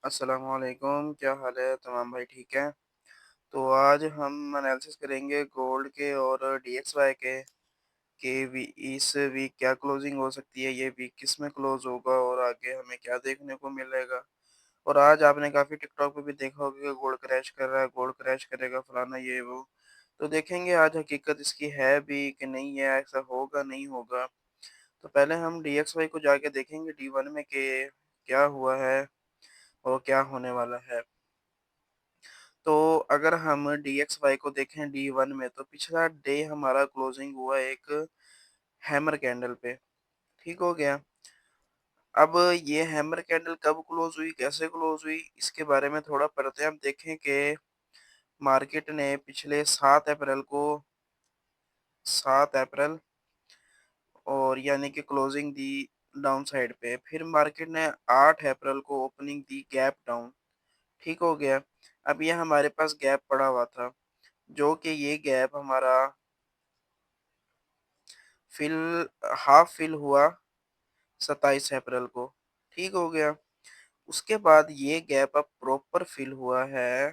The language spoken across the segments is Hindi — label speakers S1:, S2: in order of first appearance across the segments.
S1: अस्सलामुअलैकुम, क्या हाल है? तमाम भाई ठीक हैं? तो आज हम एनालिसिस करेंगे गोल्ड के और डीएक्सवाई के कि इस वीक क्या क्लोजिंग हो सकती है, ये वीक किस में क्लोज होगा और आगे हमें क्या देखने को मिलेगा। और आज आपने काफ़ी टिकटॉक पे भी देखा होगा कि गोल्ड क्रैश कर रहा है, गोल्ड क्रैश करेगा, फलाना ये वो। तो देखेंगे आज हकीकत इसकी है भी कि नहीं है, ऐसा होगा नहीं होगा। तो पहले हम डीएक्सवाई को जाके देखेंगे डी वन में कि क्या हुआ है और क्या होने वाला है। तो अगर हम DXY को देखें D1 में, तो पिछला डे हमारा क्लोजिंग हुआ एक हैमर कैंडल पे, ठीक हो गया। अब ये हैमर कैंडल कब क्लोज हुई, कैसे क्लोज हुई, इसके बारे में थोड़ा पढ़ते हैं। हम देखें कि मार्केट ने पिछले 7 अप्रैल और यानी कि क्लोजिंग दी डाउन साइड पे। फिर मार्केट ने 8 अप्रैल को ओपनिंग दी गैप डाउन, ठीक हो गया। अब ये हमारे पास गैप पड़ा हुआ था, जो कि ये गैप हमारा फिल हाफ फिल हुआ 27 अप्रैल को, ठीक हो गया। उसके बाद ये गैप अब प्रॉपर फिल हुआ है,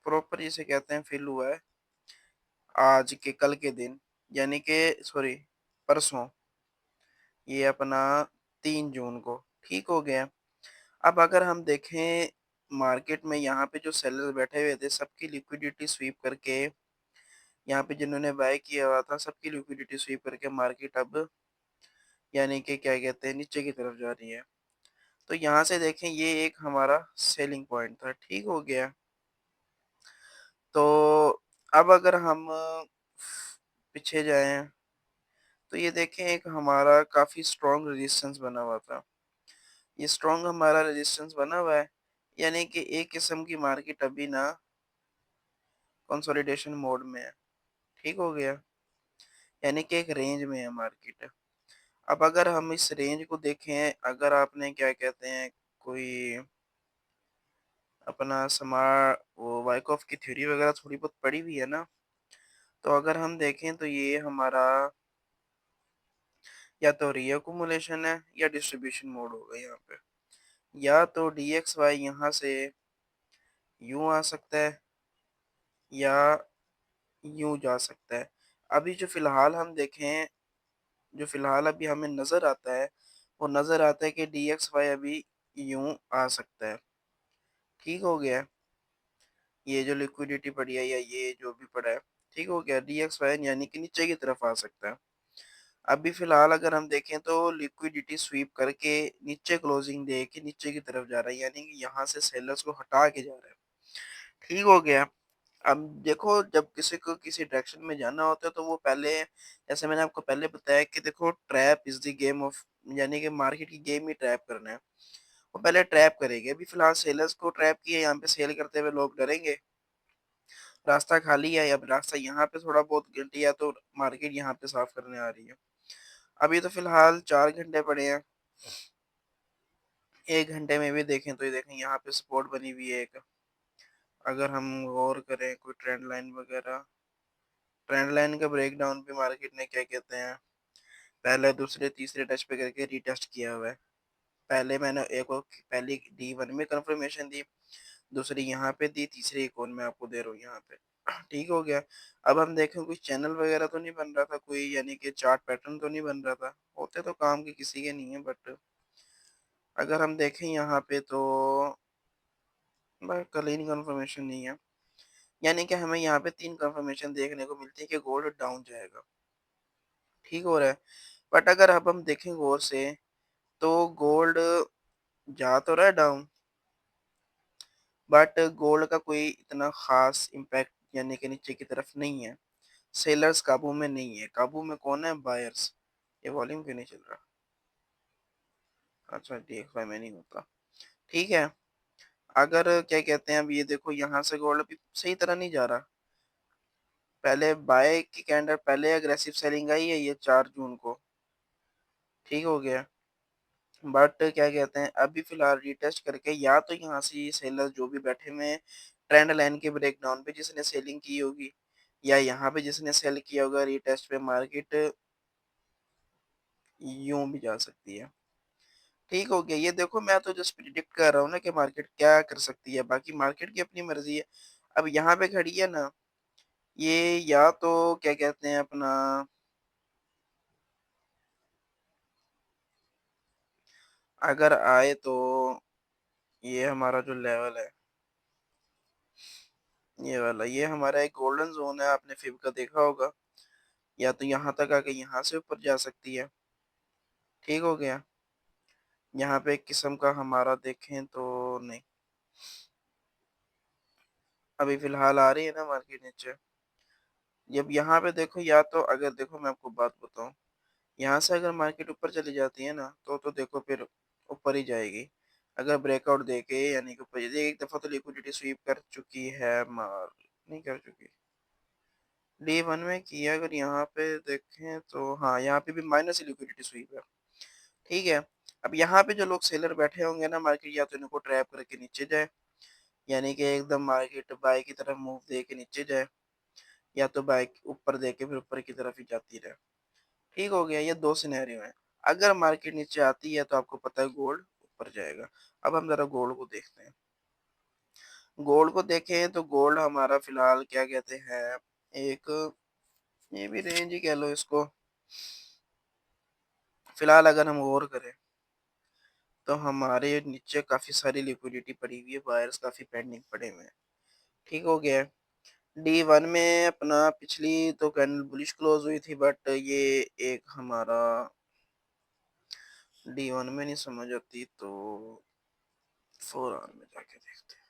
S1: प्रॉपर जिसे कहते हैं फिल हुआ है आज के कल के दिन, यानी कि सॉरी परसों, ये अपना 3 जून को, ठीक हो गया। अब अगर हम देखें मार्केट में, यहाँ पे जो सेलर्स बैठे हुए थे सबकी लिक्विडिटी स्वीप करके, यहाँ पे जिन्होंने बाय किया हुआ था सबकी लिक्विडिटी स्वीप करके मार्केट अब यानी कि क्या कहते हैं नीचे की तरफ जा रही है। तो यहाँ से देखें ये एक हमारा सेलिंग पॉइंट था, ठीक हो गया। तो अब अगर हम पीछे जाएं तो ये देखें एक हमारा काफ़ी स्ट्रॉन्ग रेजिस्टेंस बना हुआ था। ये स्ट्रॉन्ग हमारा रेजिस्टेंस बना हुआ है, यानी कि एक किस्म की मार्केट अभी ना कंसोलिडेशन मोड में है, ठीक हो गया। यानी कि एक रेंज में है मार्केट। अब अगर हम इस रेंज को देखें, अगर आपने क्या कहते हैं कोई अपना वो वाइकॉफ की थ्योरी वगैरह थोड़ी बहुत पढ़ी हुई है ना, तो अगर हम देखें तो ये हमारा या तो रीअक्युमुलेशन है या डिस्ट्रीब्यूशन मोड होगा यहाँ पे। या तो DXY यहाँ से यूं आ सकता है या यूं जा सकता है। अभी जो फिलहाल हम देखें, जो फिलहाल अभी हमें नज़र आता है, वो नज़र आता है कि DXY अभी यूं आ सकता है, ठीक हो गया। ये जो लिक्विडिटी पड़ी है या ये जो भी पड़ा है, ठीक हो गया। DXY यानी कि नीचे की तरफ आ सकता है। अभी फ़िलहाल अगर हम देखें तो लिक्विडिटी स्वीप करके नीचे क्लोजिंग दे के नीचे की तरफ जा रहा है, यानी कि यहाँ से सेलर्स को हटा के जा रहा है, ठीक हो गया। अब देखो जब किसी को किसी डायरेक्शन में जाना होता है तो वो पहले, जैसे मैंने आपको पहले बताया कि देखो trap is the game of, यानी कि मार्केट की गेम ही ट्रैप करना है। वो पहले ट्रैप करेंगे। अभी फ़िलहाल सेलर्स को ट्रैप किया, यहाँ पे सेल करते हुए लोग डरेंगे। रास्ता खाली है, अब रास्ता यहाँ पे थोड़ा बहुत घंटी है तो मार्केट यहाँ पे साफ करने आ रही है। अभी तो फिलहाल 4 घंटे पड़े हैं, 1 घंटे में भी देखें तो ये देखें यहाँ पे सपोर्ट बनी हुई है एक। अगर हम गौर करें कोई ट्रेंड लाइन वगैरह, ट्रेंड लाइन का ब्रेक डाउन भी मार्केट ने क्या कहते हैं पहले दूसरे तीसरे टच पे करके रीटेस्ट किया हुआ है। पहले मैंने एक और पहली D1 में कंफर्मेशन दी, दूसरी यहाँ पे दी, तीसरी एक और मैं आपको दे रहा हूँ यहाँ पे, ठीक हो गया। अब हम देखें कोई चैनल वगैरह तो नहीं बन रहा था कोई, यानी कि चार्ट पैटर्न तो नहीं बन रहा था, होते तो काम के किसी के नहीं है, बट अगर हम देखें यहाँ पे तो बस क्लीन कंफर्मेशन नहीं है। यानी कि हमें यहाँ पे 3 कंफर्मेशन देखने को मिलती है कि गोल्ड डाउन जाएगा, ठीक हो रहा है। बट अगर अब हम देखें गौर से तो गोल्ड जा तो रहा है डाउन, बट गोल्ड का कोई इतना खास इम्पैक्ट यानी कि नीचे की तरफ नहीं है। सेलर्स काबू में नहीं है, काबू में कौन है? बायर्स। ये वॉल्यूम क्यों नहीं चल रहा? अच्छा DXY में नहीं होता, ठीक है। अगर क्या कहते हैं, अब ये देखो यहाँ से गोल्ड अभी सही तरह नहीं जा रहा। पहले बाय की कैंडल, पहले अग्रेसिव सेलिंग आई है ये 4 जून को, ठीक हो गया। बट क्या कहते हैं अभी फिलहाल रीटेस्ट करके, या तो यहाँ से ये सेलर जो भी बैठे हुए हैं ट्रेंड लाइन के ब्रेकडाउन पे जिसने सेलिंग की होगी, या यहाँ पे जिसने सेल किया होगा रीटेस्ट पे, मार्केट यूं भी जा सकती है, ठीक हो गया। ये देखो मैं तो जस्ट प्रिडिक्ट कर रहा हूँ ना कि मार्केट क्या कर सकती है, बाकी मार्केट की अपनी मर्जी है। अब यहाँ पे खड़ी है ना, ये या तो क्या कहते हैं अपना, अगर आए तो ये हमारा जो लेवल है, ये वाला, ये हमारा एक गोल्डन जोन है, आपने फिब का देखा होगा। या तो यहाँ तक आके यहाँ से ऊपर जा सकती है। ठीक हो गया। यहाँ पे एक किस्म का हमारा देखें तो नहीं, अभी फिलहाल आ रही है ना मार्केट नीचे। जब यहाँ पे देखो, या तो अगर देखो मैं आपको बात बताऊं, यहाँ से अगर मार्केट ऊपर चली जाती है ना, तो देखो फिर ऊपर ही जाएगी। अगर ब्रेकआउट देके यानी कि ऊपर एक दफा तो लिक्विडिटी स्वीप कर चुकी है, मार नहीं कर चुकी, डे वन में किया। अगर यहाँ पे देखें तो हाँ, यहाँ पे भी माइनस लिक्विडिटी स्वीप है। ठीक है। अब यहाँ पे जो लोग सेलर बैठे होंगे ना, मार्केट या तो इनको ट्रैप करके नीचे जाए, यानी कि एकदम मार्केट बाय की तरफ मूव दे के नीचे जाए, या तो बाय ऊपर दे के फिर ऊपर की तरफ ही जाती रहे। ठीक हो गया। ये दो सिनेरियो हैं। अगर मार्केट नीचे आती है तो आपको पता है गोल्ड ऊपर जाएगा। अब हम जरा गोल्ड को देखते हैं। गोल्ड को देखें तो गोल्ड हमारा फिलहाल क्या कहते हैं, एक, ये भी रेंज ही कह लो इसको। फिलहाल अगर हम गौर करें तो हमारे नीचे काफी सारी लिक्विडिटी पड़ी हुई है, बायर्स काफी पेंडिंग पड़े हुए हैं। ठीक हो गया। डी वन में अपना पिछली तो कैंडल बुलिश क्लोज हुई थी, बट ये एक हमारा डी वन में नहीं समझ आती, तो 4 आवर में जाके देखते हैं।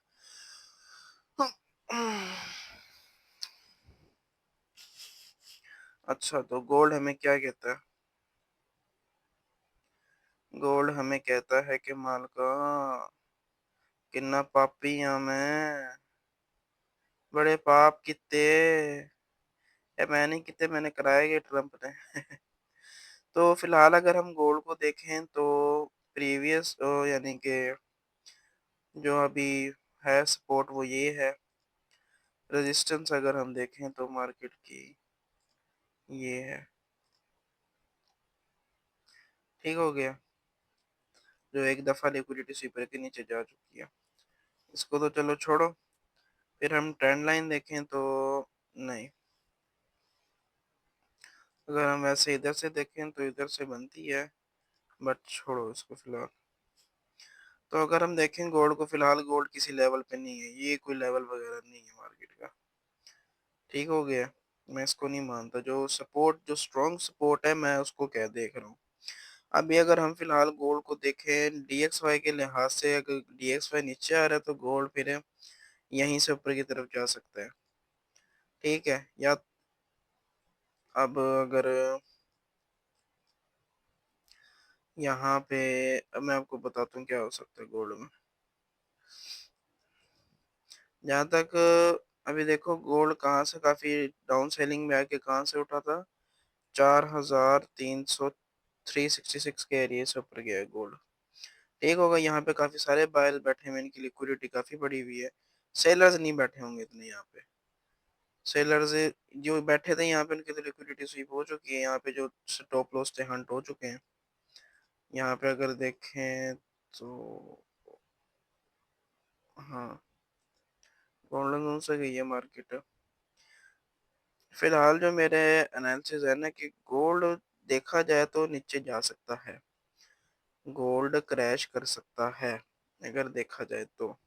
S1: अच्छा, तो गोल्ड हमें क्या कहता है? गोल्ड हमें कहता है कि मालका किन्ना पापी हाँ मैं, बड़े पाप किते, ए मैं नहीं किते, मैंने कराए गए ट्रम्प ने। तो फिलहाल अगर हम गोल्ड को देखें तो प्रीवियस यानी कि जो अभी है सपोर्ट वो ये है। रेजिस्टेंस अगर हम देखें तो मार्केट की ये है। ठीक हो गया। जो एक दफ़ा लिक्विडिटी स्वीपर के नीचे जा चुकी है, इसको तो चलो छोड़ो। फिर हम ट्रेंड लाइन देखें तो नहीं, अगर हम वैसे इधर से देखें तो इधर से बनती है, बट छोड़ो इसको फिलहाल। तो अगर हम देखें गोल्ड को, फिलहाल गोल्ड किसी लेवल पे नहीं है, ये कोई लेवल वगैरह नहीं है मार्केट का। ठीक हो गया। मैं इसको नहीं मानता, जो सपोर्ट, जो स्ट्रॉन्ग सपोर्ट है मैं उसको क्या देख रहा हूँ। अभी अगर हम फिलहाल गोल्ड को देखें DXY के लिहाज से, अगर DXY नीचे आ रहा है तो गोल्ड फिर यहीं से ऊपर की तरफ जा सकता है। ठीक है। या अब अगर यहाँ पे, अब मैं आपको बताता हूँ क्या हो सकता है गोल्ड में। जहाँ तक अभी देखो गोल्ड कहाँ से काफी डाउन सेलिंग में आके कहाँ से उठा था, 4300, 366 के एरिया से ऊपर गया है गोल्ड। ठीक होगा। यहाँ पे काफी सारे बायर्स बैठे हुए हैं, इनकी लिक्विडिटी काफी बड़ी हुई है। सेलर्स नहीं बैठे होंगे इतने यहाँ पे। सेलर्स जो बैठे थे यहाँ पे, उनकी तो लिक्विडिटी स्वीप हो चुकी है। यहाँ पे जो स्टॉप लॉस थे हंट हो चुके हैं। यहाँ पे अगर देखें तो हाँ, गोल्डन जोन से गई है मार्केट। फिलहाल जो मेरे एनालिसिस है ना कि गोल्ड देखा जाए तो नीचे जा सकता है, गोल्ड क्रैश कर सकता है अगर देखा जाए तो।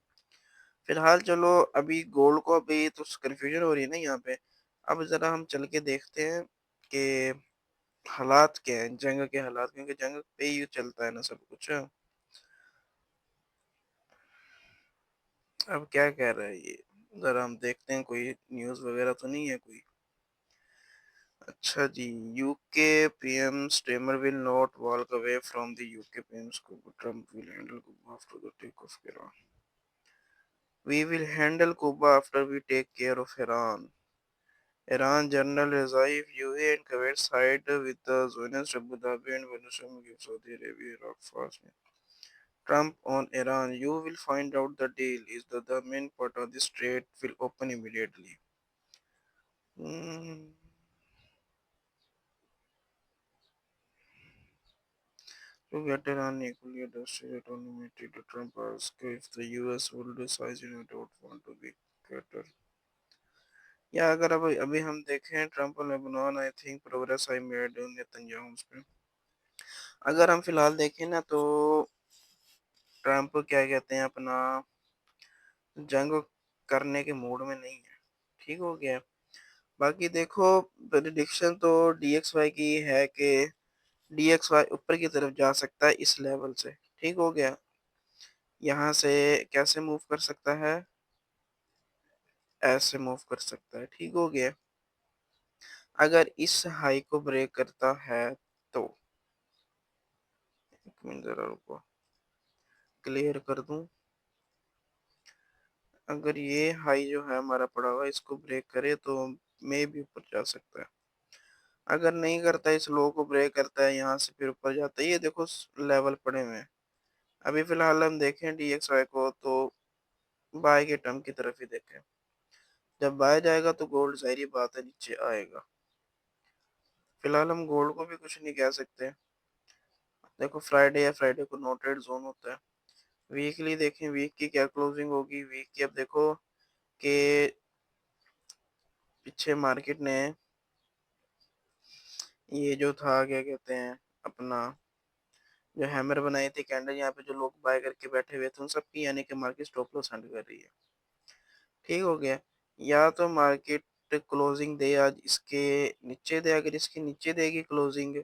S1: फिलहाल चलो, अभी गोल्ड को अभी तो कंफ्यूजन हो रही है ना यहाँ पे। अब जरा हम चल के देखते हैं कि हालात क्या हैं, जंग के हालात, क्योंकि जंग पे ही चलता है ना सब कुछ। अब क्या कह रहा है ये, जरा हम देखते हैं, कोई न्यूज़ वगैरह तो नहीं है कोई। अच्छा जी, UK PM Starmer will not walk away from the UK PM को Trump will handle after the take off Iran. We will handle Cuba after we take care of Iran. Iran General Rezaev UAE and Kuwait side with the Zionist Abu Dhabi and Venezuela give Saudi Arabia Iraq fast. Trump on Iran. You will find out the deal is that the main part of the strait will open immediately. Hmm. To get an equally distributed autonomy to Trump asked if the US will decide you don't want to be Qatar. या अगर अब अभी हम देखें ट्रम्प और Lebanon I think progress I made Netanyahu पे। अगर हम फिलहाल देखें ना तो ट्रम्प क्या कहते हैं अपना जंग करने के मूड में नहीं है। ठीक हो गया। बाकी देखो प्रेडिक्शन तो DXY की है कि DXY ऊपर की तरफ जा सकता है इस लेवल से। ठीक हो गया। यहाँ से कैसे मूव कर सकता है, ऐसे मूव कर सकता है। ठीक हो गया। अगर इस हाई को ब्रेक करता है तो एक मिनट जरा रुको, क्लियर कर दूं। अगर ये हाई जो है हमारा पड़ा हुआ इसको ब्रेक करे तो मे भी ऊपर जा सकता है। अगर नहीं करता, इस लो को ब्रेक करता है, यहाँ से फिर ऊपर जाता है। ये देखो लेवल पड़े हुए हैं। अभी फिलहाल हम देखें DXY को तो बाय के टर्म की तरफ ही देखें। जब बाय जाएगा तो गोल्ड जाहिर बात है नीचे आएगा। फिलहाल हम गोल्ड को भी कुछ नहीं कह सकते। देखो फ्राइडे या फ्राइडे को नो ट्रेड जोन होता है। वीकली देखें, वीक की क्या क्लोजिंग होगी। वीक की अब देखो कि पीछे मार्केट ने ये जो था क्या कहते हैं अपना जो हैमर बनाई थी कैंडल, यहाँ पे जो लोग बाय करके बैठे हुए थे उन सब की यानी कि मार्केट स्टॉप लॉस सेंड कर रही है। ठीक हो गया। या तो मार्केट क्लोजिंग दे आज इसके नीचे दे, अगर इसके नीचे देगी क्लोजिंग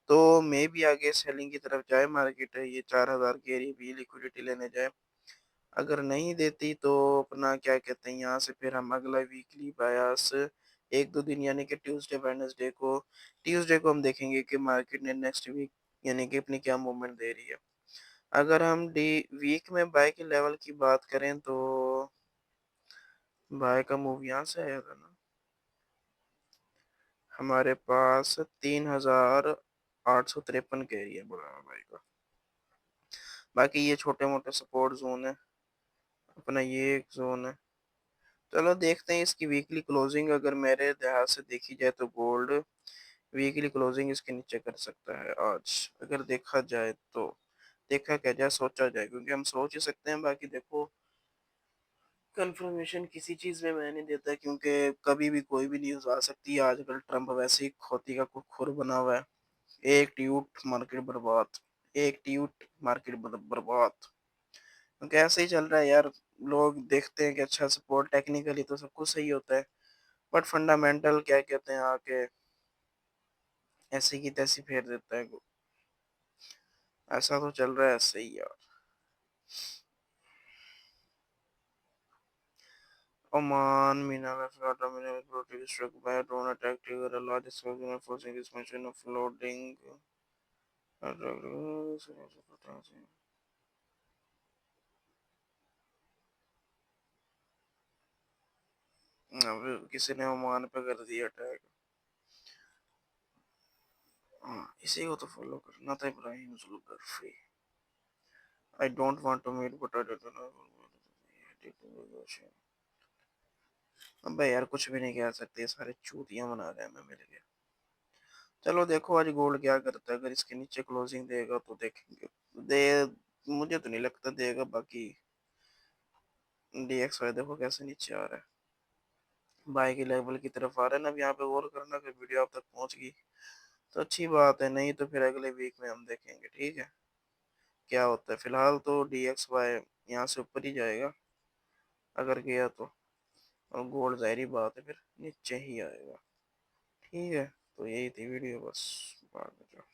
S1: तो मे भी आगे सेलिंग की तरफ जाए मार्केट, ये 4000 की एरिया भी लिक्विडिटी लेने जाए। अगर नहीं देती तो अपना क्या कहते हैं यहाँ से फिर हम अगला वीकली बायस एक दो दिन यानी कि ट्यूसडे को हम देखेंगे कि मार्केट ने नेक्स्ट वीक यानी कि अपनी क्या मूवमेंट दे रही है। अगर हम डी वीक में बाय के लेवल की बात करें तो बाय का मूव यहाँ से आया था ना हमारे पास 3853 के एरिया बोला बाय का। बाकी ये छोटे मोटे सपोर्ट जोन है, अपना ये एक जोन है। चलो देखते हैं इसकी वीकली क्लोजिंग। अगर मेरे लिहाज से देखी जाए तो गोल्ड वीकली क्लोजिंग इसके नीचे कर सकता है आज। अगर देखा जाए तो देखा क्या जाए, सोचा जाए, क्योंकि हम सोच ही सकते हैं। बाकी देखो कंफर्मेशन किसी चीज में मैं नहीं देता क्योंकि कभी भी कोई भी न्यूज आ सकती है। आजकल ट्रम्प वैसे ही खोती का खुर बना हुआ है। एक ट्वीट मार्केट बर्बाद, एक ट्वीट मार्केट बर्बाद। क्योंकि ऐसे ही चल रहा है यार। लोग देखते हैं कि अच्छा सपोर्ट टेक्निकली तो सब कुछ सही होता है, बट फंडामेंटल क्या कहते हैं आके ऐसे की तैसी फेर देता है। ऐसा तो चल रहा है ऐसे ही यार। Oman, Mina, Florida, Mina, protected struck by a drone attack triggered a large explosion forcing expansion of flooding. अब किसी ने ओमान पे कर दिया अटैक। हाँ, इसी को तो फॉलो करना था Ibrahim Zulfi. I don't want to meet but I don't know. अबे यार कुछ भी नहीं कह सकते, सारे चूतियां बना रहे हैं मैं मिल गया। चलो देखो आज गोल्ड क्या करता है। अगर इसके नीचे क्लोजिंग देगा तो देखेंगे। दे मुझे तो नहीं लगता देगा। बाकी DXY देखो कैसे नीचे आ रहा है, बाई के लेवल की तरफ आ रहा है ना। अब यहाँ पे गौर करना कि वीडियो आप तक पहुंच गई तो अच्छी बात है, नहीं तो फिर अगले वीक में हम देखेंगे। ठीक है क्या होता है। फिलहाल तो DXY यहाँ से ऊपर ही जाएगा अगर गया तो, और गोल्ड जाहिर बात है फिर नीचे ही आएगा। ठीक है तो यही थी वीडियो बस। बाद में